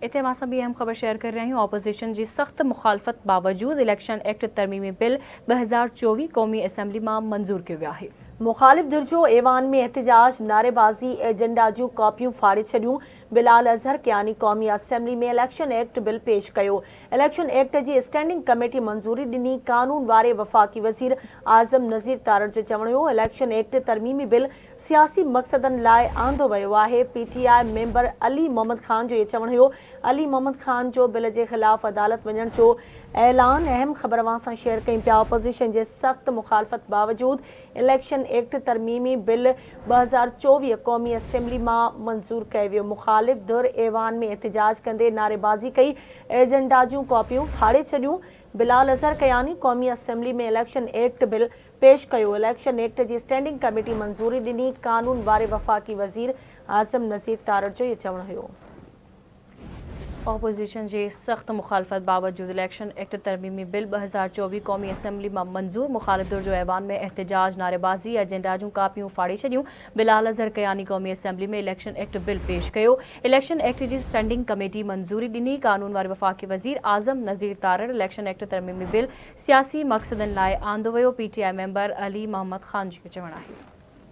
इतने मां भी अहम खबर शेयर कर रही हूँ। ऑपोजिशन की सख्त मुखालफत बावजूद इलेक्शन एक्ट तरमीमी बिल 2024 कौमी असम्बली में मंजूर किया वियो है। मुखालिफ धुर जो ऐवान में एहतजाज, नारेबाजी, एजेंडा जूं कॉपियूं फाड़े छॾियूं। बिलाल अज़हर कियानी कौमी असम्बली में इलेक्शन एक्ट बिल पेश कयो। इलेक्शन एक्ट की स्टैंडिंग कमेटी मंजूरी ॾिनी। कानून वारे वफ़ाक़ी वज़ीर आज़म नज़ीर तारड़ जो चवण हो, इलेक्शन एक्ट तरमीमी बिल सियासी मक़सदनि लाइ आंदो वियो आहे। PTI मेंबर अली मोहम्मद खान जो ये चवण हो। अली मोहम्मद खान जो बिल के ख़िलाफ़ अदालत वञण जो ऐलान। अहम ख़बर अवां सां शेयर कई पिया। अपोजिशन के सख्त मुखालफत बावजूद इलेक्शन एक्ट तरमीमी बिल 2024 कौमी असम्बली में मंजूर किया वियो। मुखालिफ धुर ऐवान में एहतजाज कंदे नारेबाजी कई, एजेंडा जूं कॉपियूं फाड़े छॾियूं। बिलाल अज़हर कयानी कौमी असम्बली में इलेक्शन एक्ट बिल पेश कयो। इलेक्शन एक्ट की स्टैंडिंग कमेटी मंजूरी ॾिनी। कानून वारे वफ़ाक़ी वज़ीर आज़म नज़ीर तारड़ जो ये चवण हो। ऑपोजिशन की सख्त मुखालफत बावजूद इलेक्शन एक्ट तरमीमी बिल 2024 कौमी असम्बली में मंजूर। मुखालिफ धुर जो ऐवान में एहतजाज, नारेबाजी, एजेंडा जूं कापियूं फाड़ी छॾियूं। बिलाल अज़हर कयानी कौमी असम्बली में इलेक्शन एक्ट बिल पेश कयो। इलेक्शन एक्ट की स्टैंडिंग कमेटी मंजूरी ॾिनी। कानून वारे वफ़ाक़ी वज़ीर आज़म नज़ीर तारड़ इलेक्शन एक्ट तरमीमी बिल सियासी मक़सदनि लाइ आंदो वियो। PTI मेंबर अली मोहम्मद खान जो चवण है।